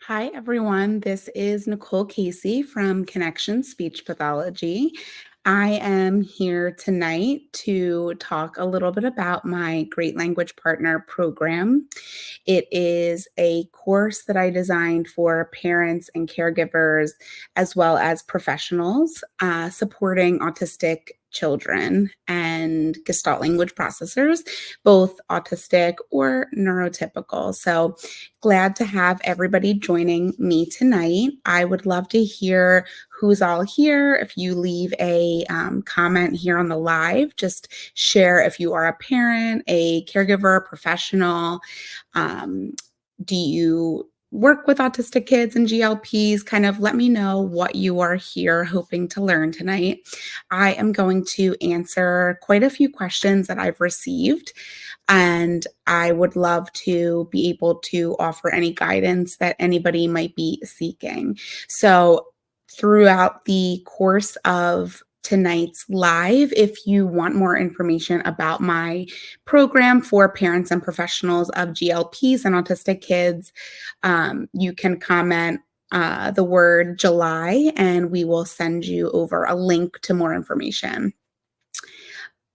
Hi, everyone. This is Nicole Casey from Connection Speech Pathology. I am here tonight to talk a little bit about my Great Language Partner program. It is a course that I designed for parents and caregivers, as well as professionals supporting autistic children and Gestalt language processors, both autistic or neurotypical. So glad to have everybody joining me tonight. I would love to hear who's all here. If you leave a comment here on the live, just share if you are a parent, a caregiver, professional. Do you work with autistic kids and GLPs? Kind of let me know what you are here hoping to learn tonight. I am going to answer quite a few questions that I've received, and I would love to be able to offer any guidance that anybody might be seeking. So throughout the course of tonight's live, if you want more information about my program for parents and professionals of GLPs and autistic kids, you can comment the word July and we will send you over a link to more information.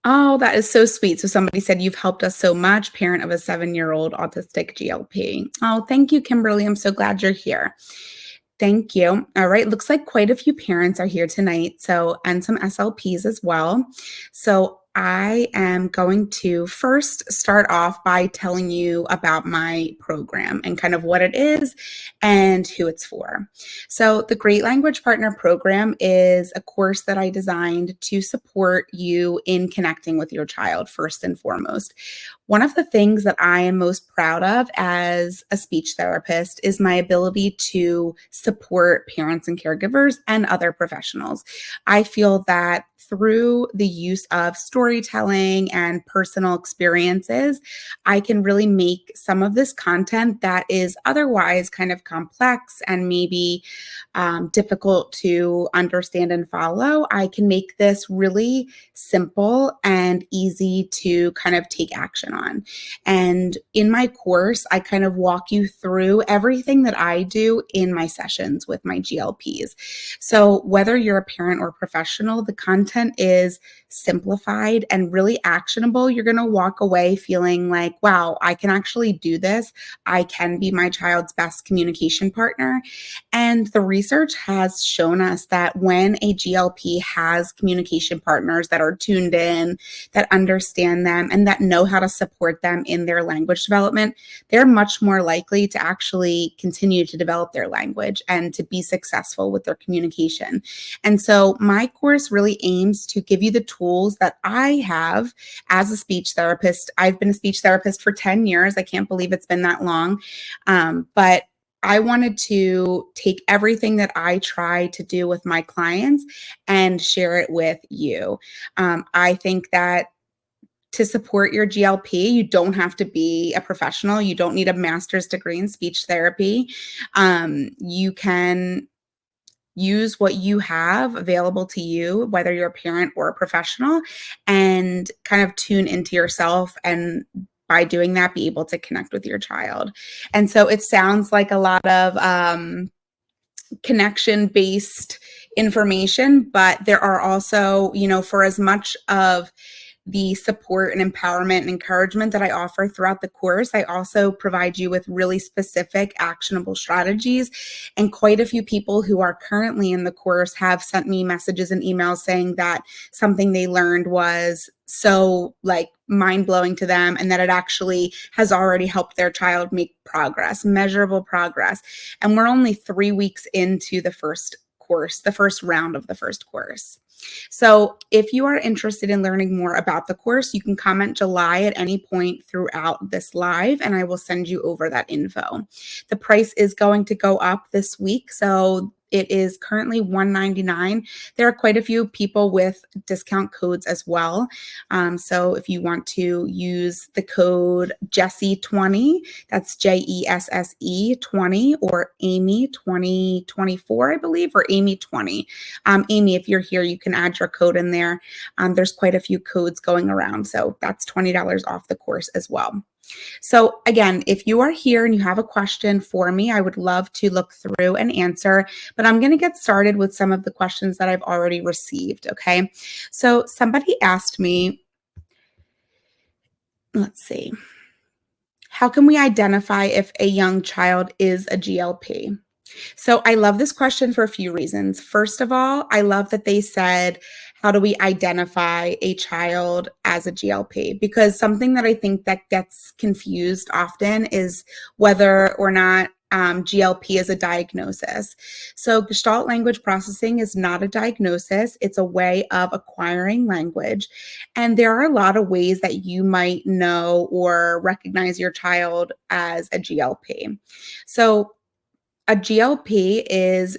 Oh, that is so sweet. So somebody said, you've helped us so much, parent of a 7-year-old autistic GLP. Oh, thank you, Kimberly. I'm so glad you're here. Thank you. All right. Looks like quite a few parents are here tonight. So, and some SLPs as well. So I am going to first start off by telling you about my program and kind of what it is and who it's for. So the Great Language Partner program is a course that I designed to support you in connecting with your child first and foremost. One of the things that I am most proud of as a speech therapist is my ability to support parents and caregivers and other professionals. I feel that through the use of storytelling and personal experiences, I can really make some of this content that is otherwise kind of complex and maybe difficult to understand and follow. I can make this really simple and easy to kind of take action on. And in my course, I kind of walk you through everything that I do in my sessions with my GLPs. So whether you're a parent or professional, the content is simplified and really actionable. You're going to walk away feeling like, wow, I can actually do this. I can be my child's best communication partner. And the research has shown us that when a GLP has communication partners that are tuned in, that understand them, and that know how to support them in their language development, they're much more likely to actually continue to develop their language and to be successful with their communication. And so my course really aims to give you the tools that I have as a speech therapist. I've been a speech therapist for 10 years. I can't believe it's been that long. But I wanted to take everything that I try to do with my clients and share it with you. I think that to support your GLP, you don't have to be a professional. You don't need a master's degree in speech therapy. You can use what you have available to you, whether you're a parent or a professional, and kind of tune into yourself, and by doing that, be able to connect with your child. And so it sounds like a lot of connection-based information, but there are also, for as much of the support and empowerment and encouragement that I offer throughout the course, I also provide you with really specific actionable strategies. And quite a few people who are currently in the course have sent me messages and emails saying that something they learned was so mind-blowing to them, and that it actually has already helped their child make progress, measurable progress. And we're only 3 weeks into the first course, the first round of the first course. So if you are interested in learning more about the course, you can comment July at any point throughout this live, and I will send you over that info. The price is going to go up this week, so it is currently $199. There are quite a few people with discount codes as well. So if you want to use the code Jessie20, that's JESSE 20, or Amy 2024, I believe, or Amy 20. Amy, if you're here, you can add your code in there. There's quite a few codes going around, so that's $20 off the course as well. So again, if you are here and you have a question for me, I would love to look through and answer, but I'm going to get started with some of the questions that I've already received, okay? So somebody asked me, let's see, how can we identify if a young child is a GLP? So I love this question for a few reasons. First of all, I love that they said, how do we identify a child as a GLP? Because something that I think that gets confused often is whether or not GLP is a diagnosis. So Gestalt language processing is not a diagnosis. It's a way of acquiring language. And there are a lot of ways that you might know or recognize your child as a GLP. So a GLP is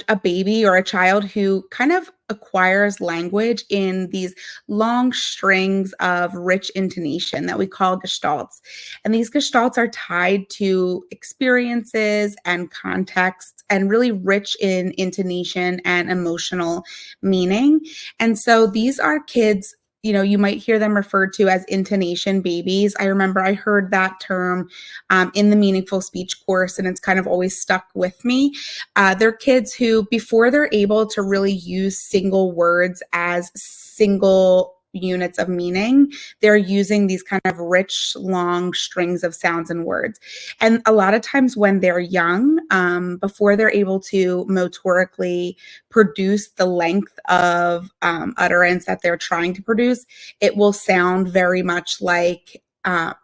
a baby or a child who kind of acquires language in these long strings of rich intonation that we call gestalts. And these gestalts are tied to experiences and contexts and really rich in intonation and emotional meaning. And so these are kids, you might hear them referred to as intonation babies. I remember I heard that term in the meaningful speech course, and it's kind of always stuck with me. They're kids who, before they're able to really use single words as single units of meaning, they're using these kind of rich, long strings of sounds and words. And a lot of times when they're young, before they're able to motorically produce the length of utterance that they're trying to produce, it will sound very much like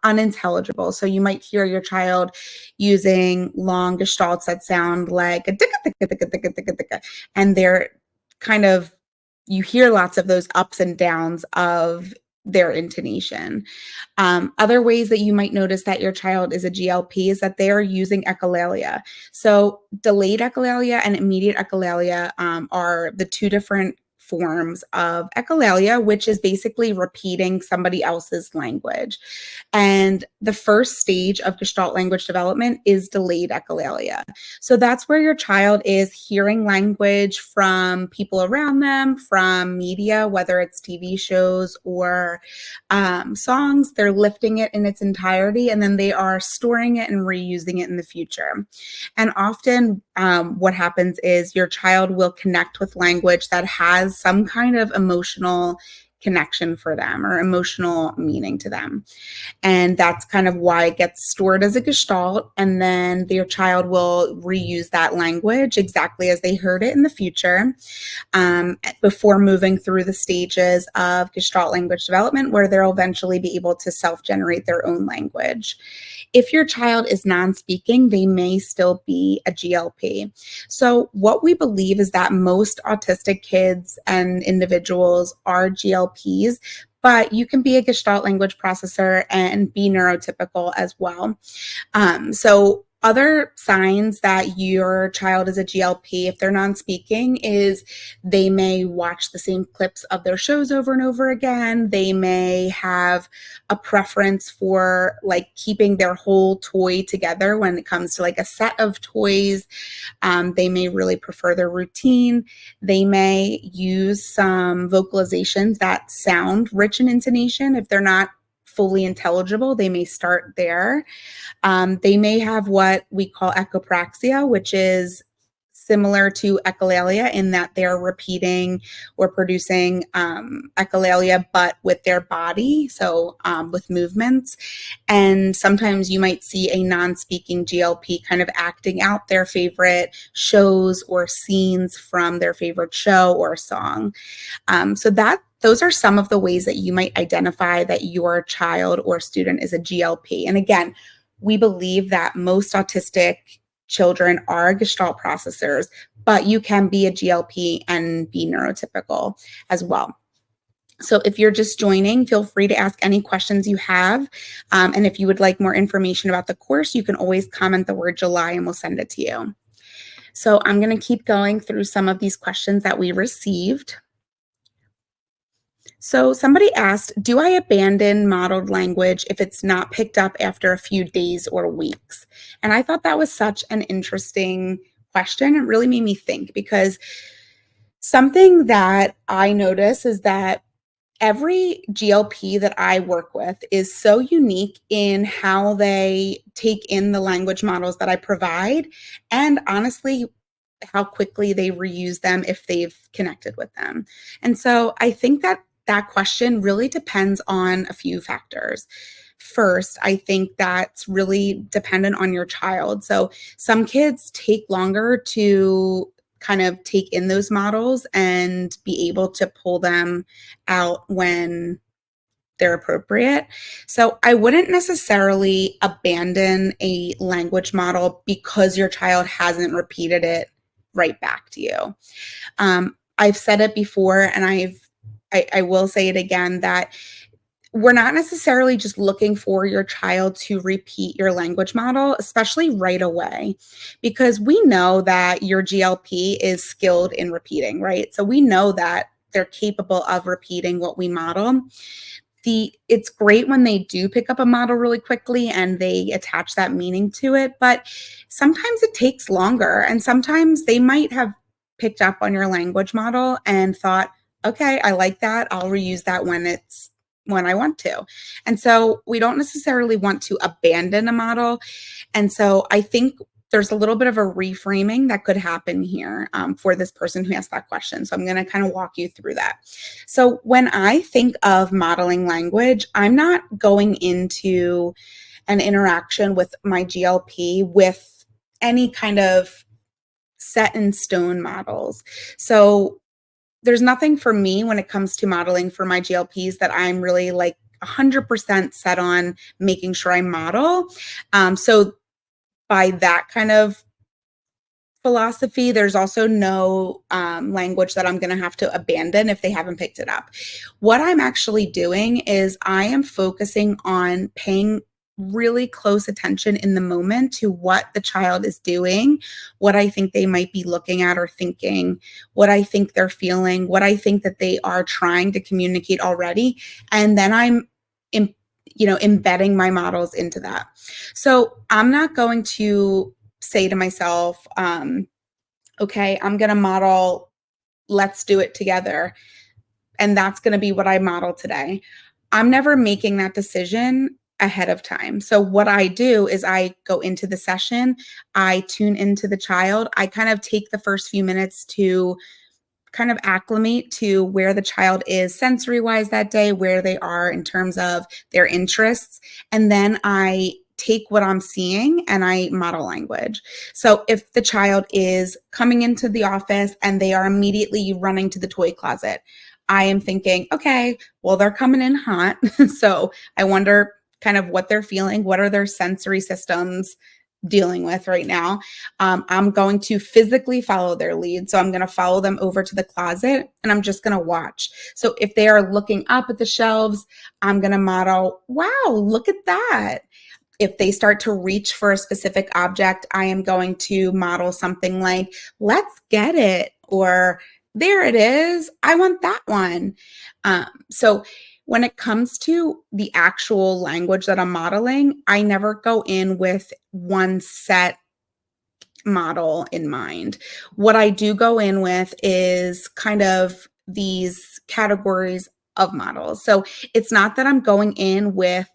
unintelligible. So you might hear your child using long gestalts that sound like a ticka, ticka, ticka, ticka, ticka, ticka, and they're kind of, you hear lots of those ups and downs of their intonation. Other ways that you might notice that your child is a GLP is that they are using echolalia. So delayed echolalia and immediate echolalia are the two different forms of echolalia, which is basically repeating somebody else's language. And the first stage of Gestalt language development is delayed echolalia. So that's where your child is hearing language from people around them, from media, whether it's TV shows or songs. They're lifting it in its entirety, and then they are storing it and reusing it in the future. And often what happens is your child will connect with language that has some kind of emotional connection for them or emotional meaning to them. And that's kind of why it gets stored as a gestalt. And then your child will reuse that language exactly as they heard it in the future, before moving through the stages of Gestalt language development, where they'll eventually be able to self-generate their own language. If your child is non-speaking, they may still be a GLP. So what we believe is that most autistic kids and individuals are GLPs, but you can be a Gestalt language processor and be neurotypical as well. So other signs that your child is a GLP, if they're non-speaking, is they may watch the same clips of their shows over and over again. They may have a preference for like keeping their whole toy together when it comes to like a set of toys. They may really prefer their routine. They may use some vocalizations that sound rich in intonation. If they're not fully intelligible, they may start there. They may have what we call echopraxia, which is similar to echolalia in that they're repeating or producing echolalia, but with their body, so with movements. And sometimes you might see a non-speaking GLP kind of acting out their favorite shows or scenes from their favorite show or song. So those are some of the ways that you might identify that your child or student is a GLP. And again, we believe that most autistic children are Gestalt processors, but you can be a GLP and be neurotypical as well. So if you're just joining, feel free to ask any questions you have. And if you would like more information about the course, you can always comment the word July and we'll send it to you. So I'm going to keep going through some of these questions that we received. So somebody asked, do I abandon modeled language if it's not picked up after a few days or weeks? And I thought that was such an interesting question. It really made me think, because something that I notice is that Every GLP that I work with is so unique in how they take in the language models that I provide, and honestly, how quickly they reuse them if they've connected with them. And so I think that that question really depends on a few factors. First, I think that's really dependent on your child. So some kids take longer to kind of take in those models and be able to pull them out when they're appropriate. So I wouldn't necessarily abandon a language model because your child hasn't repeated it right back to you. I've said it before, and I will say it again, that we're not necessarily just looking for your child to repeat your language model, especially right away, because we know that your GLP is skilled in repeating, right? So we know that they're capable of repeating what we model. It's great when they do pick up a model really quickly and they attach that meaning to it, but sometimes it takes longer, and sometimes they might have picked up on your language model and thought, okay, I like that, I'll reuse that when I want to. And so we don't necessarily want to abandon a model. And so I think there's a little bit of a reframing that could happen here for this person who asked that question. So I'm going to kind of walk you through that. So when I think of modeling language, I'm not going into an interaction with my GLP with any kind of set in stone models. So there's nothing for me when it comes to modeling for my GLPs that I'm really like 100% set on making sure I model. So by that kind of philosophy, there's also no language that I'm going to have to abandon if they haven't picked it up. What I'm actually doing is I am focusing on paying really close attention in the moment to what the child is doing, what I think they might be looking at or thinking, what I think they're feeling, what I think that they are trying to communicate already. And then I'm embedding my models into that. So I'm not going to say to myself, okay, I'm going to model, let's do it together. And that's going to be what I model today. I'm never making that decision ahead of time. So what I do is I go into the session, I tune into the child, I kind of take the first few minutes to kind of acclimate to where the child is sensory wise that day, where they are in terms of their interests. And then I take what I'm seeing and I model language. So if the child is coming into the office and they are immediately running to the toy closet, I am thinking, okay, well, they're coming in hot. So I wonder kind of what they're feeling. What are their sensory systems dealing with right now? I'm going to physically follow their lead. So I'm going to follow them over to the closet and I'm just going to watch. So if they are looking up at the shelves, I'm going to model, wow, look at that. If they start to reach for a specific object, I am going to model something like, let's get it, or there it is, I want that one. So when it comes to the actual language that I'm modeling, I never go in with one set model in mind. What I do go in with is kind of these categories of models. So it's not that I'm going in with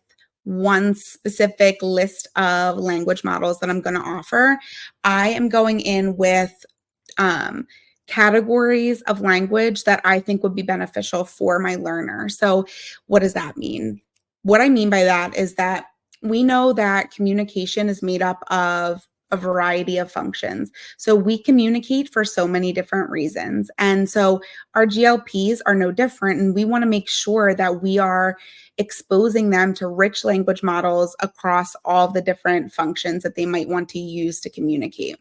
one specific list of language models that I'm going to offer. I am going in with um, categories of language that I think would be beneficial for my learner. So, what does that mean? What I mean by that is that we know that communication is made up of a variety of functions. So we communicate for so many different reasons. And so our GLPs are no different. And we want to make sure that we are exposing them to rich language models across all the different functions that they might want to use to communicate.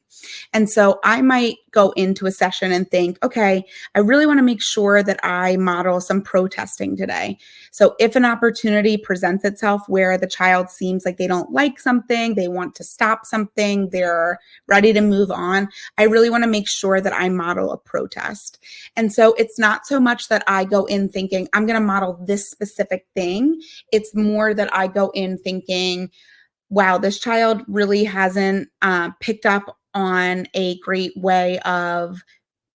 And so I might go into a session and think, okay, I really want to make sure that I model some protesting today. So if an opportunity presents itself where the child seems like they don't like something, they want to stop something, they're ready to move on, I really want to make sure that I model a protest. And so it's not so much that I go in thinking, I'm going to model this specific thing. It's more that I go in thinking, wow, this child really hasn't picked up on a great way of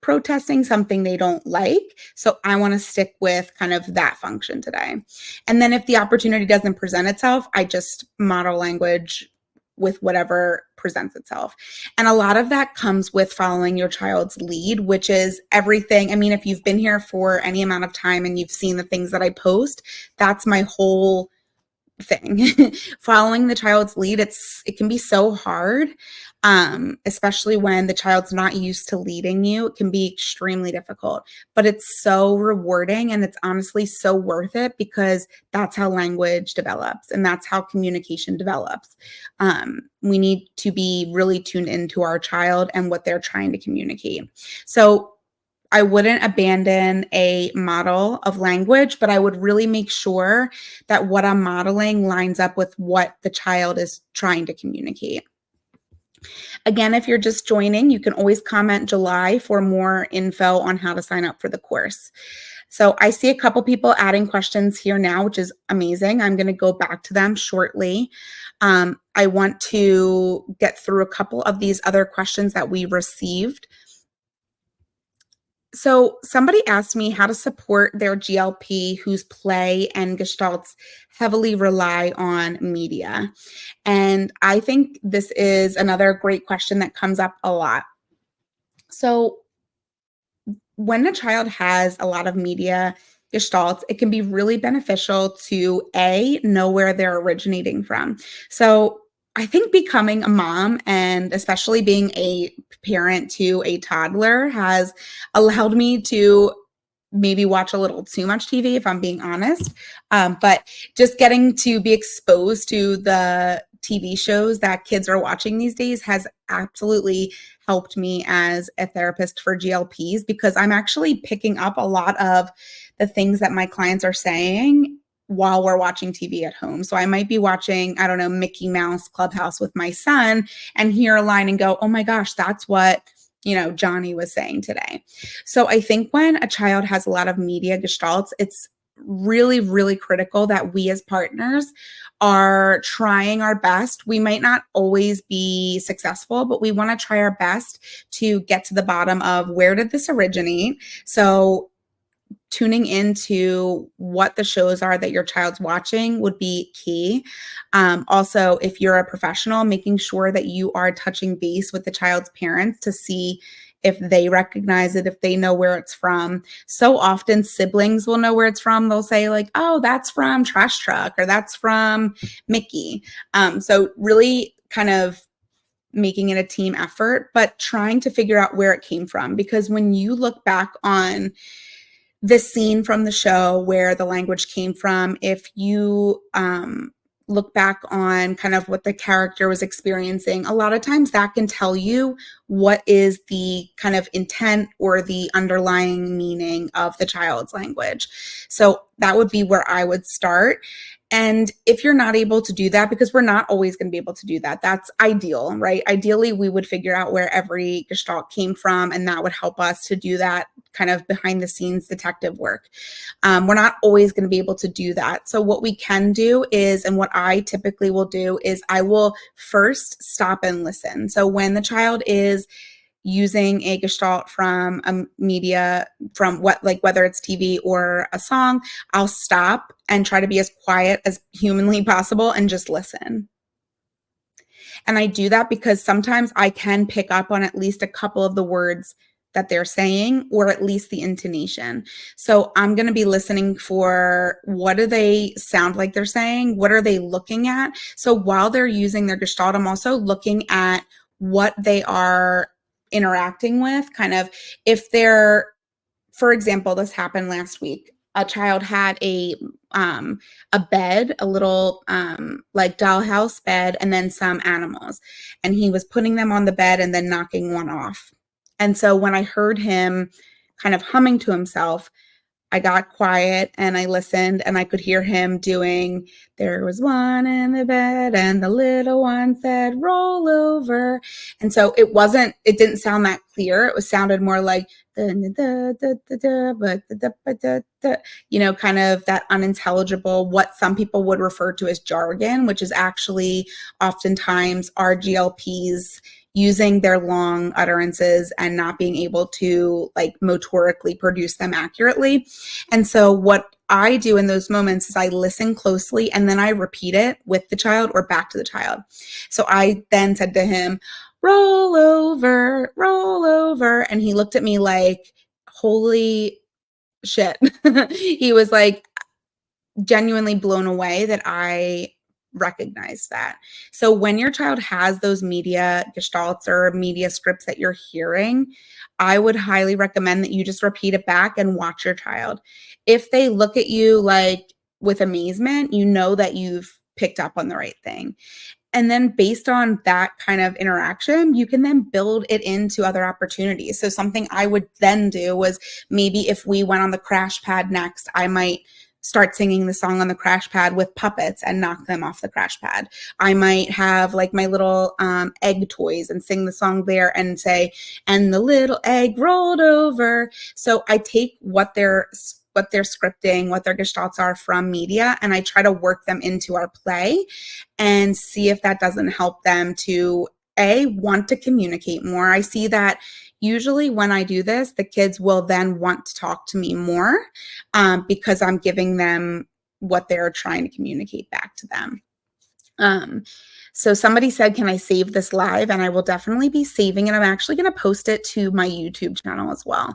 protesting something they don't like. So I want to stick with kind of that function today. And then if the opportunity doesn't present itself, I just model language with whatever presents itself. And a lot of that comes with following your child's lead, which is everything. I mean, if you've been here for any amount of time and you've seen the things that I post, that's my whole thing. Following the child's lead, it can be so hard, especially when the child's not used to leading you. It can be extremely difficult, but it's so rewarding, and it's honestly so worth it, because that's how language develops and that's how communication develops. We need to be really tuned into our child and what they're trying to communicate. So I wouldn't abandon a model of language, but I would really make sure that what I'm modeling lines up with what the child is trying to communicate. Again, if you're just joining, you can always comment July for more info on how to sign up for the course. So I see a couple people adding questions here now, which is amazing. I'm going to go back to them shortly. I want to get through a couple of these other questions that we received. So somebody asked me how to support their GLP whose play and gestalts heavily rely on media. And I think this is another great question that comes up a lot. So when a child has a lot of media gestalts, it can be really beneficial to know where they're originating from. So I think becoming a mom, and especially being a parent to a toddler, has allowed me to maybe watch a little too much TV, if I'm being honest. But just getting to be exposed to the TV shows that kids are watching these days has absolutely helped me as a therapist for GLPs, because I'm actually picking up a lot of the things that my clients are saying while we're watching TV at home. So I might be watching, I don't know, Mickey Mouse Clubhouse with my son and hear a line and go, oh my gosh, that's what, Johnny was saying today. So I think when a child has a lot of media gestalts, it's really, really critical that we as partners are trying our best. We might not always be successful, but we want to try our best to get to the bottom of where did this originate. So tuning into what the shows are that your child's watching would be key. Also, if you're a professional, making sure that you are touching base with the child's parents to see if they recognize it, if they know where it's from. So often siblings will know where it's from. They'll say like, oh, that's from Trash Truck, or that's from Mickey. So really kind of making it a team effort, but trying to figure out where it came from. Because when you look back on the scene from the show where the language came from, if you look back on kind of what the character was experiencing, a lot of times that can tell you what is the kind of intent or the underlying meaning of the child's language. So that would be where I would start. And if you're not able to do that, because we're not always going to be able to do that, that's ideal, right? Ideally, we would figure out where every gestalt came from, and that would help us to do that kind of behind the scenes detective work. We're not always going to be able to do that. So what we can do is, and what I typically will do is, I will first stop and listen. So when the child is using a gestalt from a media, from whether it's TV or a song, I'll stop and try to be as quiet as humanly possible and just listen. And I do that because sometimes I can pick up on at least a couple of the words that they're saying, or at least the intonation. So I'm going to be listening for, what do they sound like they're saying? What are they looking at? So while they're using their gestalt, I'm also looking at what they are interacting with. Kind of, if they're, for example, this happened last week. A child had a bed, a little like dollhouse bed, and then some animals, and he was putting them on the bed and then knocking one off. And so when I heard him kind of humming to himself, I got quiet and I listened, and I could hear him doing There was one in the bed and the little one said, roll over. And so it didn't sound that clear. It sounded more like, kind of that unintelligible, what some people would refer to as jargon, which is actually oftentimes our GLPs using their long utterances and not being able to like motorically produce them accurately. And so what I do in those moments is I listen closely and then I repeat it with the child or back to the child. So I then said to him, roll over, roll over. And he looked at me like, holy shit. He was like genuinely blown away that I recognized that. So when your child has those media gestalts or media scripts that you're hearing, I would highly recommend that you just repeat it back and watch your child. If they look at you like with amazement, you know that you've picked up on the right thing. And then based on that kind of interaction, you can then build it into other opportunities. So something I would then do was maybe if we went on the crash pad next, I might start singing the song on the crash pad with puppets and knock them off the crash pad. I might have like my little egg toys and sing the song there and say, and the little egg rolled over. So I take what they're scripting, what their gestalts are from media, and I try to work them into our play and see if that doesn't help them to want to communicate more. I see that usually when I do this, the kids will then want to talk to me more because I'm giving them what they're trying to communicate back to them. So somebody said, can I save this live? And I will definitely be saving it. I'm actually going to post it to my YouTube channel as well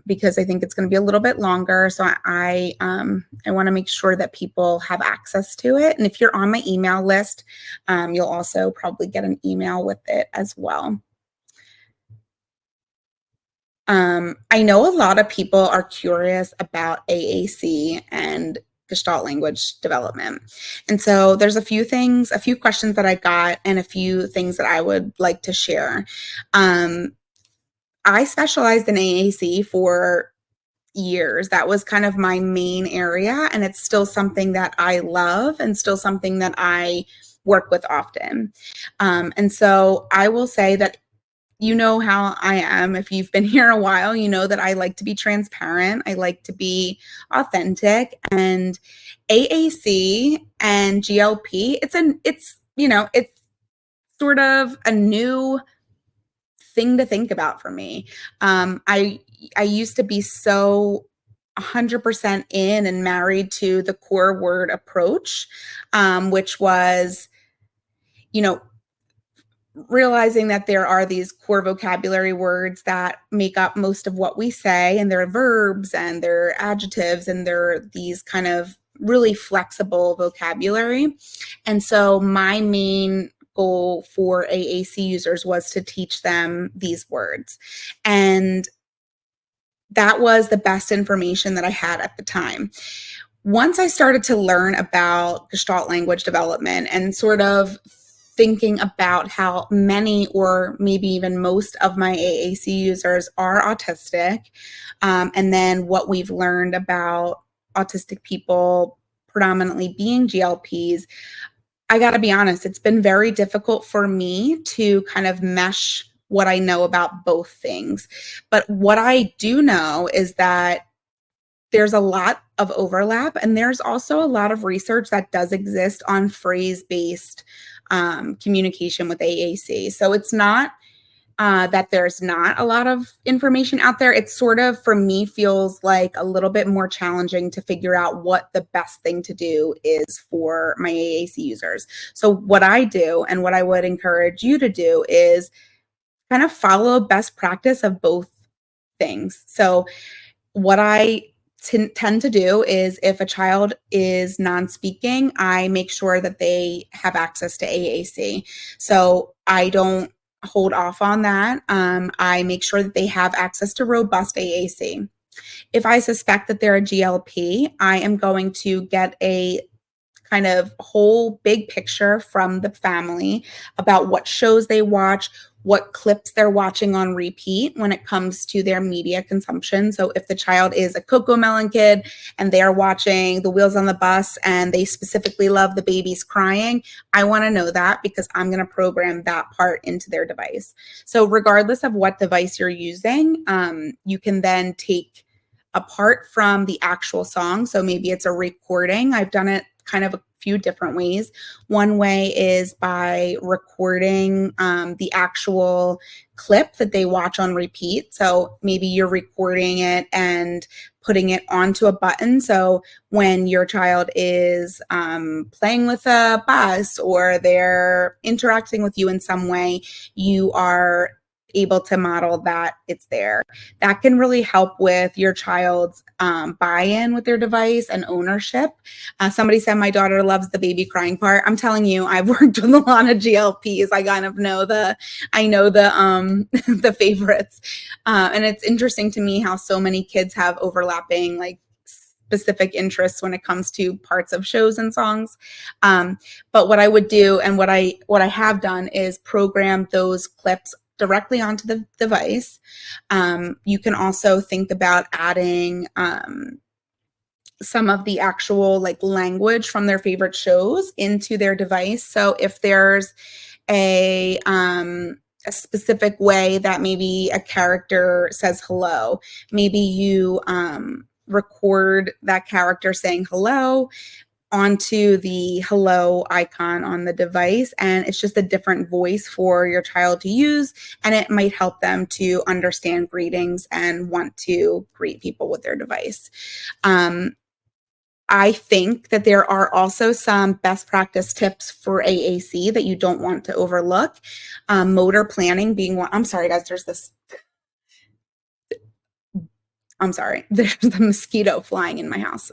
because I think it's going to be a little bit longer. So I want to make sure that people have access to it. And if you're on my email list, you'll also probably get an email with it as well. I know a lot of people are curious about AAC and Gestalt language development. And so there's a few questions that I got and a few things that I would like to share. I specialized in AAC for years. That was kind of my main area, and it's still something that I love and still something that I work with often. And so I will say that you know how I am. If you've been here a while, you know that I like to be transparent. I like to be authentic. And AAC and GLP, it's sort of a new thing to think about for me. I used to be so 100% in and married to the core word approach, which was, realizing that there are these core vocabulary words that make up most of what we say, and they're verbs and they're adjectives and they're these kind of really flexible vocabulary. And so my main goal for AAC users was to teach them these words. And that was the best information that I had at the time. Once I started to learn about Gestalt language development and sort of thinking about how many or maybe even most of my AAC users are autistic, and then what we've learned about autistic people predominantly being GLPs, I got to be honest, it's been very difficult for me to kind of mesh what I know about both things. But what I do know is that there's a lot of overlap, and there's also a lot of research that does exist on phrase-based communication with AAC. So it's not that there's not a lot of information out there. It sort of, for me, feels like a little bit more challenging to figure out what the best thing to do is for my AAC users. So what I do and what I would encourage you to do is kind of follow best practice of both things. So what I tend to do is if a child is non-speaking, I make sure that they have access to AAC. So I don't hold off on that. I make sure that they have access to robust AAC. If I suspect that they're a GLP, I am going to get a kind of whole big picture from the family about what shows they watch, what clips they're watching on repeat when it comes to their media consumption. So if the child is a Coco Melon kid and they're watching The Wheels on the Bus and they specifically love the babies crying, I want to know that because I'm going to program that part into their device. So regardless of what device you're using, you can then take apart from the actual song. So maybe it's a recording. I've done it kind of a few different ways. One way is by recording the actual clip that they watch on repeat. So maybe you're recording it and putting it onto a button. So when your child is playing with a bus or they're interacting with you in some way, you are able to model that it's there. That can really help with your child's buy-in with their device and ownership. Somebody said my daughter loves the baby crying part. I'm telling you, I've worked with a lot of GLPs. I kind of know the the favorites, and it's interesting to me how so many kids have overlapping like specific interests when it comes to parts of shows and songs. But what I would do and what I have done is program those clips directly onto the device. You can also think about adding some of the actual like language from their favorite shows into their device. So if there's a specific way that maybe a character says hello, maybe you record that character saying hello onto the hello icon on the device, and it's just a different voice for your child to use, and it might help them to understand greetings and want to greet people with their device. I think that there are also some best practice tips for AAC that you don't want to overlook. Motor planning being one. I'm sorry, guys, there's the mosquito flying in my house.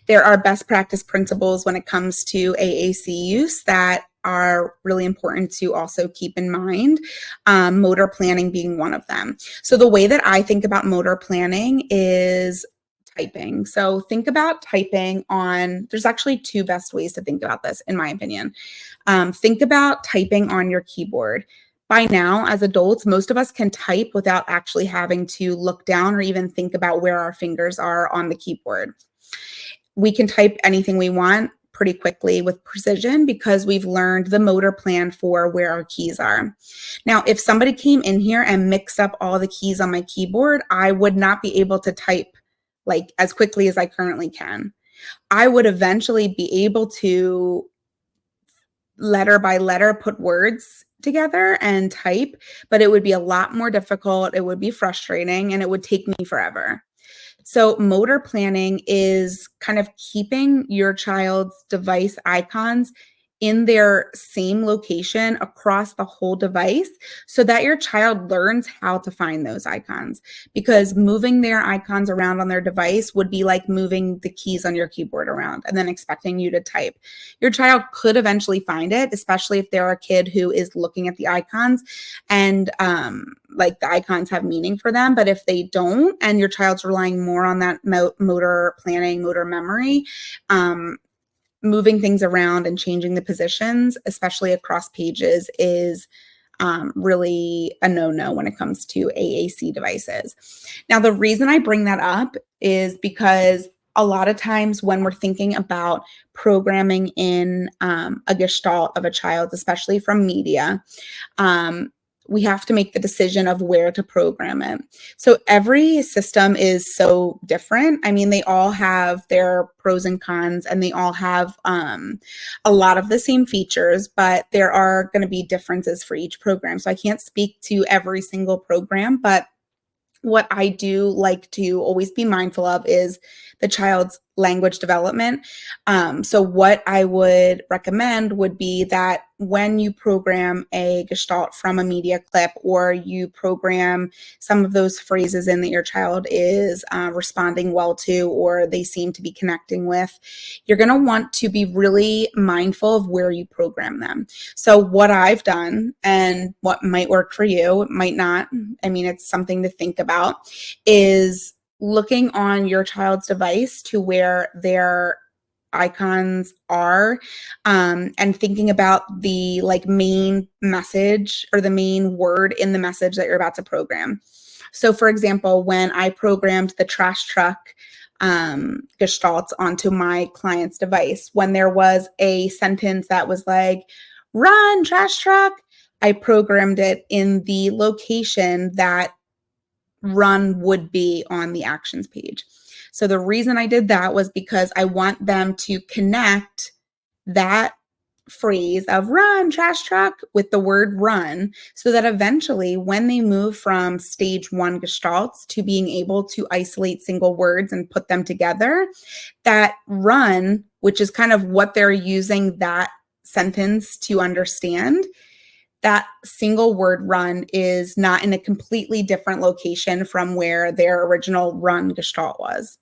There are best practice principles when it comes to AAC use that are really important to also keep in mind, motor planning being one of them. So the way that I think about motor planning is typing. So think about typing on, there's actually two best ways to think about this, in my opinion. Think about typing on your keyboard. By now, as adults, most of us can type without actually having to look down or even think about where our fingers are on the keyboard. We can type anything we want pretty quickly with precision because we've learned the motor plan for where our keys are. Now, if somebody came in here and mixed up all the keys on my keyboard, I would not be able to type like as quickly as I currently can. I would eventually be able to letter by letter put words together and type, but it would be a lot more difficult. It would be frustrating and it would take me forever. So motor planning is kind of keeping your child's device icons in their same location across the whole device so that your child learns how to find those icons, because moving their icons around on their device would be like moving the keys on your keyboard around and then expecting you to type. Your child could eventually find it, especially if they're a kid who is looking at the icons and like the icons have meaning for them. But if they don't, and your child's relying more on that motor planning, motor memory, moving things around and changing the positions, especially across pages, is really a no-no when it comes to AAC devices. Now, the reason I bring that up is because a lot of times when we're thinking about programming in a gestalt of a child, especially from media, we have to make the decision of where to program it. So every system is so different. I mean, they all have their pros and cons, and they all have a lot of the same features, but there are going to be differences for each program. So I can't speak to every single program, but what I do like to always be mindful of is the child's language development. So what I would recommend would be that when you program a gestalt from a media clip, or you program some of those phrases in that your child is responding well to, or they seem to be connecting with, you're going to want to be really mindful of where you program them. So what I've done, and what might work for you, it might not, I mean, it's something to think about, is looking on your child's device to where their icons are, and thinking about the like main message or the main word in the message that you're about to program. So for example, when I programmed the trash truck Gestalt onto my client's device, when there was a sentence that was like, run, trash truck, I programmed it in the location that run would be on the actions page. So the reason I did that was because I want them to connect that phrase of run, trash truck with the word run, so that eventually when they move from stage 1 gestalts to being able to isolate single words and put them together, that run, which is kind of what they're using that sentence to understand, that single word run is not in a completely different location from where their original run gestalt was.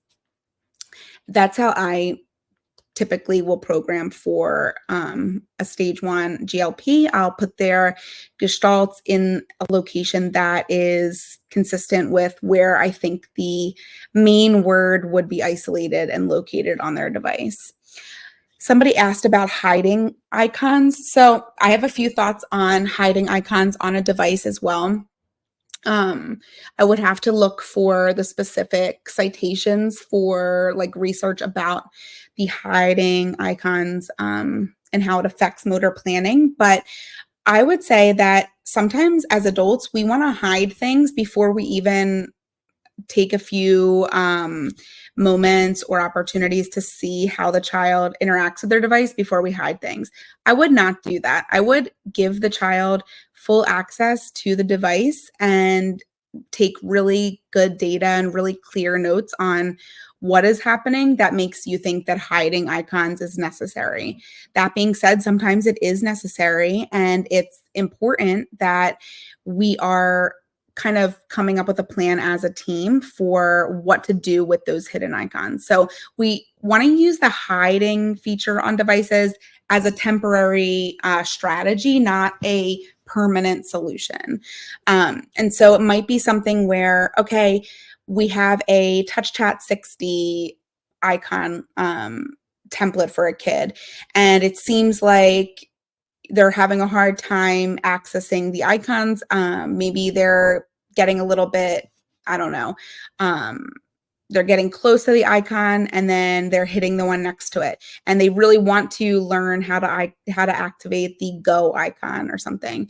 That's how I typically will program for a stage 1 GLP. I'll put their gestalts in a location that is consistent with where I think the main word would be isolated and located on their device. Somebody asked about hiding icons. So I have a few thoughts on hiding icons on a device as well. I would have to look for the specific citations for like research about the hiding icons and how it affects motor planning. But I would say that sometimes as adults, we want to hide things before we even take a few moments or opportunities to see how the child interacts with their device before we hide things. I would not do that. I would give the child full access to the device and take really good data and really clear notes on what is happening that makes you think that hiding icons is necessary. That being said, sometimes it is necessary, and it's important that we are kind of coming up with a plan as a team for what to do with those hidden icons. So we want to use the hiding feature on devices as a temporary strategy, not a permanent solution. And so it might be something where, okay, we have a TouchChat 60 icon template for a kid, and it seems like they're having a hard time accessing the icons. Maybe they're getting a little bit, I don't know, they're getting close to the icon and then they're hitting the one next to it. And they really want to learn how to activate the go icon or something.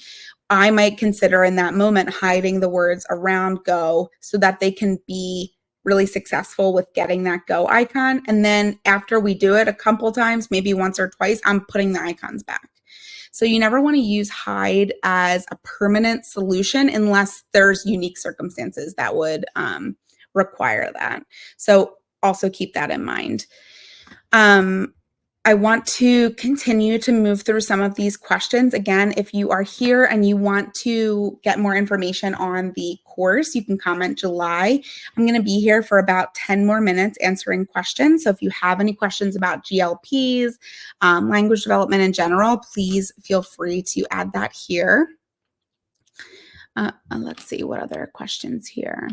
I might consider in that moment hiding the words around go so that they can be really successful with getting that go icon. And then after we do it a couple times, maybe once or twice, I'm putting the icons back. So you never want to use hide as a permanent solution unless there's unique circumstances that would require that. So also keep that in mind. I want to continue to move through some of these questions. Again, if you are here and you want to get more information on the course, you can comment July. I'm going to be here for about 10 more minutes answering questions. So if you have any questions about GLPs, language development in general, please feel free to add that here. Let's see what other questions here.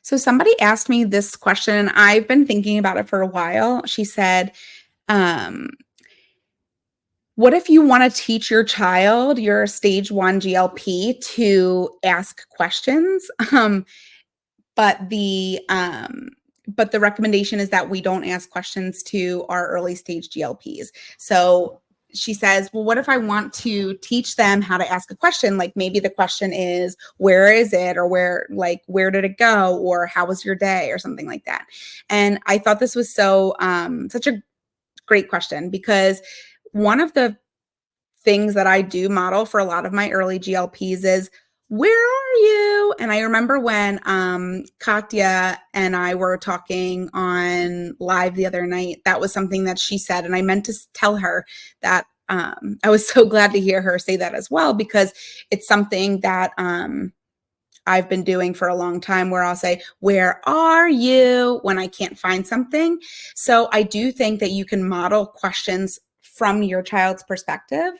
So somebody asked me this question, and I've been thinking about it for a while. She said, what if you want to teach your child, your stage 1 GLP, to ask questions? But the recommendation is that we don't ask questions to our early stage GLPs. So she says, well, what if I want to teach them how to ask a question? Like maybe the question is, where is it? Or where did it go? Or how was your day? Or something like that. And I thought this was such a great question, because one of the things that I do model for a lot of my early GLPs is, where are you? And I remember when Katya and I were talking on live the other night, that was something that she said. And I meant to tell her that I was so glad to hear her say that as well, because it's something that I've been doing for a long time, where I'll say, where are you, when I can't find something. So I do think that you can model questions from your child's perspective.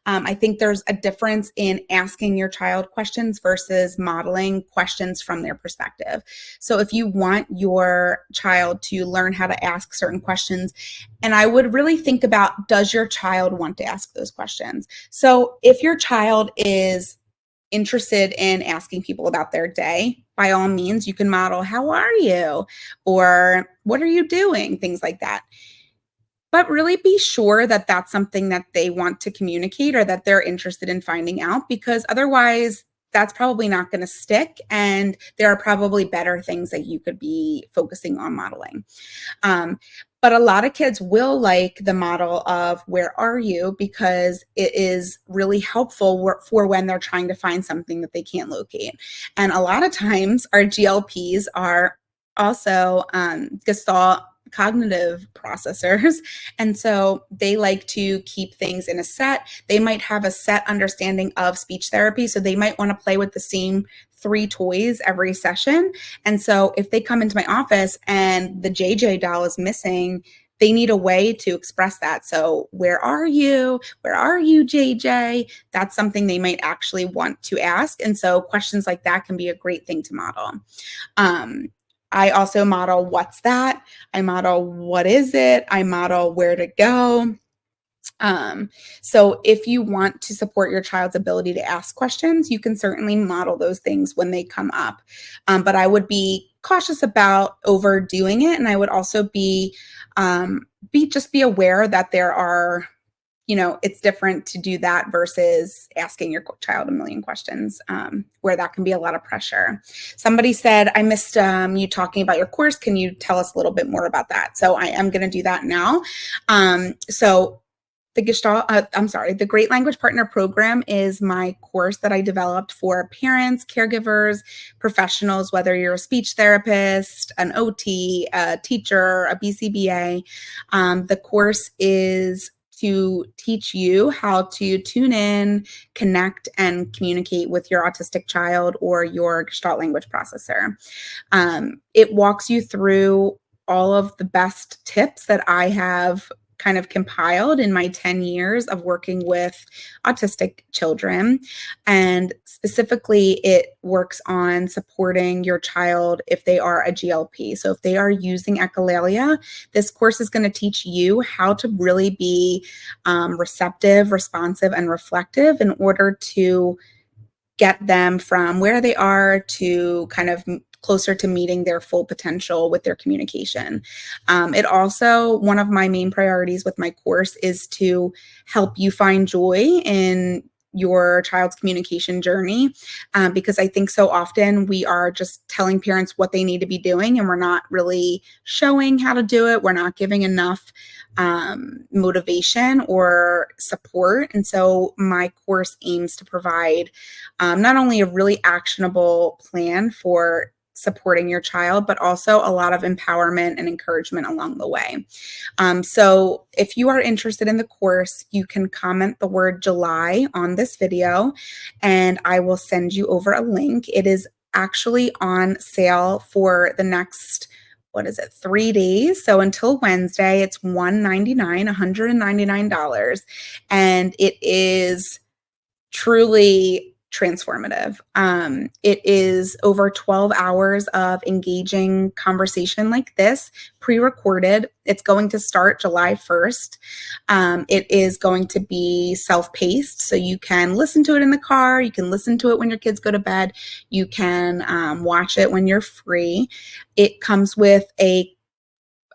I think there's a difference in asking your child questions versus modeling questions from their perspective. So if you want your child to learn how to ask certain questions, and I would really think about, does your child want to ask those questions? So if your child is interested in asking people about their day, by all means, you can model, how are you? Or what are you doing? Things like that. But really be sure that that's something that they want to communicate or that they're interested in finding out, because otherwise that's probably not going to stick. And there are probably better things that you could be focusing on modeling. Um, but a lot of kids will like the model of where are you, because it is really helpful for when they're trying to find something that they can't locate. And a lot of times our GLPs are also Gestalt cognitive processors. And so they like to keep things in a set. They might have a set understanding of speech therapy. So they might want to play with the same 3 toys every session. And so if they come into my office and the JJ doll is missing, they need a way to express that. So where are you? Where are you, JJ? That's something they might actually want to ask. And so questions like that can be a great thing to model. I also model what's that? I model what is it? I model where to go. So if you want to support your child's ability to ask questions, you can certainly model those things when they come up. But I would be cautious about overdoing it. And I would also be aware that there are, it's different to do that versus asking your child a million questions, where that can be a lot of pressure. Somebody said, I missed you talking about your course. Can you tell us a little bit more about that? So I am going to do that now. So the Great Language Partner Program is my course that I developed for parents, caregivers, professionals, whether you're a speech therapist, an OT, a teacher, a BCBA. The course is to teach you how to tune in, connect, and communicate with your autistic child or your Gestalt language processor. It walks you through all of the best tips that I have kind of compiled in my 10 years of working with autistic children. And specifically, it works on supporting your child if they are a GLP. So if they are using echolalia, this course is going to teach you how to really be receptive, responsive, and reflective in order to get them from where they are to kind of closer to meeting their full potential with their communication. It also, one of my main priorities with my course is to help you find joy in your child's communication journey, because I think so often we are just telling parents what they need to be doing and we're not really showing how to do it. We're not giving enough motivation or support. And so my course aims to provide not only a really actionable plan for supporting your child, but also a lot of empowerment and encouragement along the way. So if you are interested in the course, you can comment the word July on this video and I will send you over a link. It is actually on sale for the next 3 days. So until Wednesday, it's $199. And it is truly transformative. It is over 12 hours of engaging conversation like this, pre-recorded. It's going to start July 1st. It is going to be self-paced, so you can listen to it in the car. You can listen to it when your kids go to bed. You can watch it when you're free. It comes with a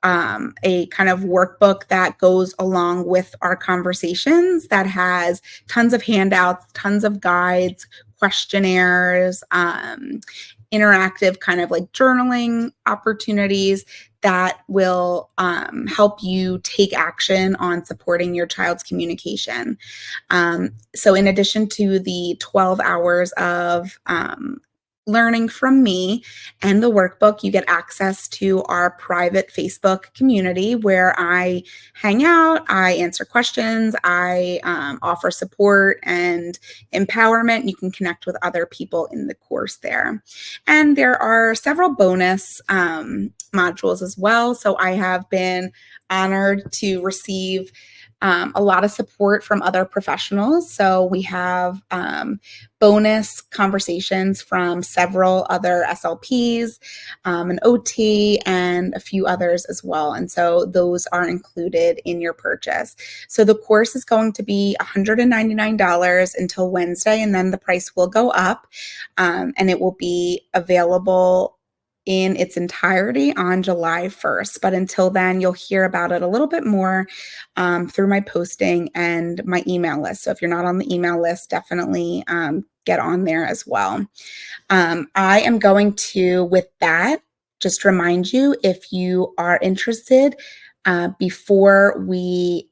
kind of workbook that goes along with our conversations that has tons of handouts, tons of guides, questionnaires, interactive kind of like journaling opportunities that will help you take action on supporting your child's communication. So in addition to the 12 hours of learning from me and the workbook, you get access to our private Facebook community where I hang out, I answer questions, I offer support and empowerment. You can connect with other people in the course there. And there are several bonus modules as well. So I have been honored to receive a lot of support from other professionals. So we have bonus conversations from several other SLPs, an OT, and a few others as well. And so those are included in your purchase. So the course is going to be $199 until Wednesday, and then the price will go up, and it will be available in its entirety on July 1st. But until then, you'll hear about it a little bit more through my posting and my email list. So if you're not on the email list, definitely get on there as well. I am going to, with that, just remind you, if you are interested, before we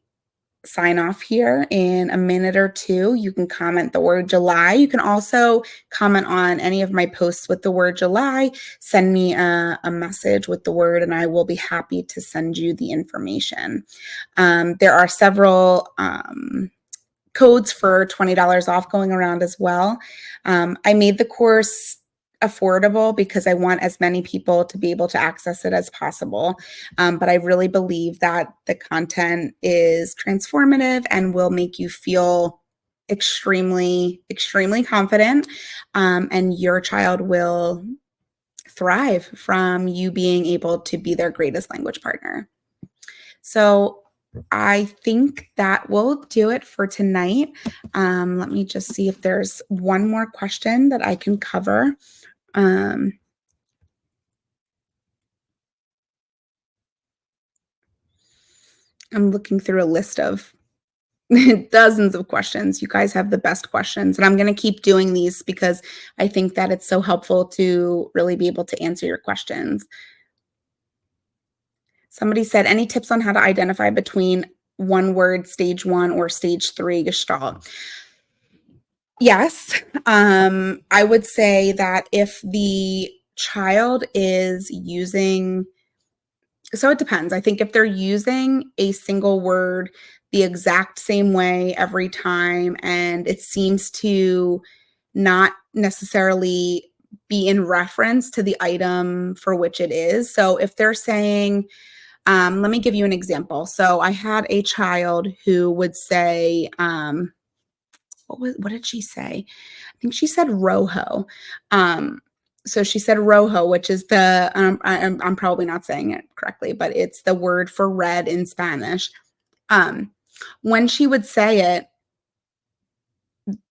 sign off here in a minute or two, you can comment the word July. You can also comment on any of my posts with the word July. Send me a message with the word, and I will be happy to send you the information. There are several codes for $20 off going around as well. I made the course affordable because I want as many people to be able to access it as possible. But I really believe that the content is transformative and will make you feel extremely, extremely confident. And your child will thrive from you being able to be their greatest language partner. So I think that will do it for tonight. Let me just see if there's one more question that I can cover. I'm looking through a list of dozens of questions. You guys have the best questions, and I'm going to keep doing these because I think that it's so helpful to really be able to answer your questions. Somebody said, any tips on how to identify between one word, stage 1 or stage 3 Gestalt? Yes. I would say that if the child is using, so it depends. I think if they're using a single word the exact same way every time, and it seems to not necessarily be in reference to the item for which it is. So if they're saying, let me give you an example. So I had a child who would say, what did she say? I think she said rojo. So she said rojo, which is the, I'm probably not saying it correctly, but it's the word for red in Spanish. When she would say it,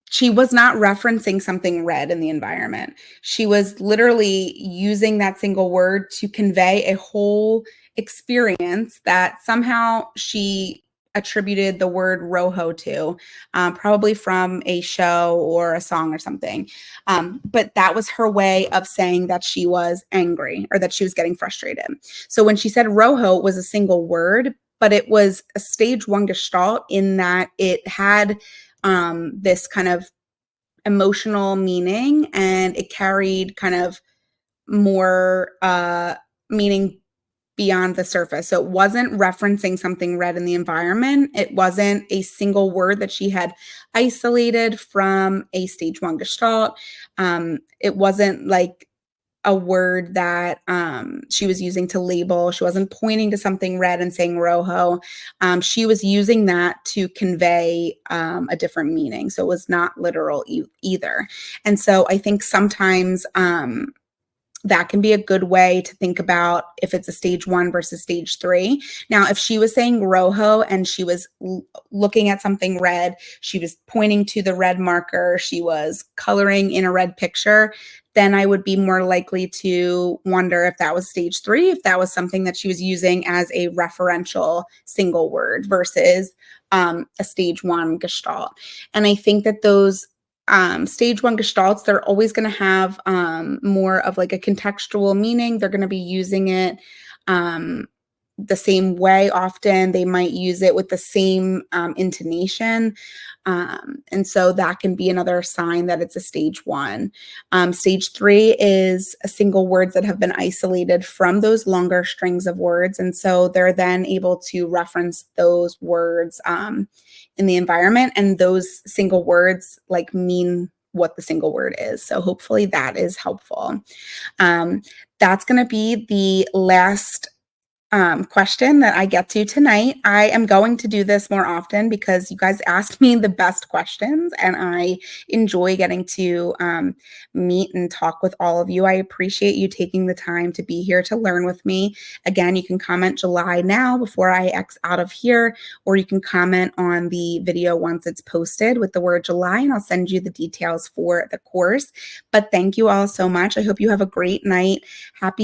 she was not referencing something red in the environment. She was literally using that single word to convey a whole experience that somehow she attributed the word rojo to, probably from a show or a song or something. But that was her way of saying that she was angry or that she was getting frustrated. So when she said rojo, it was a single word, but it was a stage 1 Gestalt in that it had this kind of emotional meaning, and it carried kind of more meaning beyond the surface. So it wasn't referencing something red in the environment. It wasn't a single word that she had isolated from a stage 1 Gestalt. It wasn't like a word that she was using to label. She wasn't pointing to something red and saying rojo. She was using that to convey a different meaning. So it was not literal either. And so I think sometimes that can be a good way to think about if it's a stage 1 versus stage 3. Now, if she was saying rojo and she was looking at something red, she was pointing to the red marker, she was coloring in a red picture, then I would be more likely to wonder if that was stage 3, if that was something that she was using as a referential single word versus a stage 1 Gestalt. And I think that those stage 1 Gestalts, they're always going to have more of like a contextual meaning. They're going to be using it the same way often. They might use it with the same intonation. And so that can be another sign that it's a stage 1. Stage 3 is a single words that have been isolated from those longer strings of words. And so they're then able to reference those words in the environment, and those single words like mean what the single word is. So hopefully that is helpful. That's going to be the last question that I get to tonight. I am going to do this more often because you guys ask me the best questions, and I enjoy getting to meet and talk with all of you. I appreciate you taking the time to be here to learn with me. Again, you can comment July now before I X out of here, or you can comment on the video once it's posted with the word July, and I'll send you the details for the course. But thank you all so much. I hope you have a great night. Happy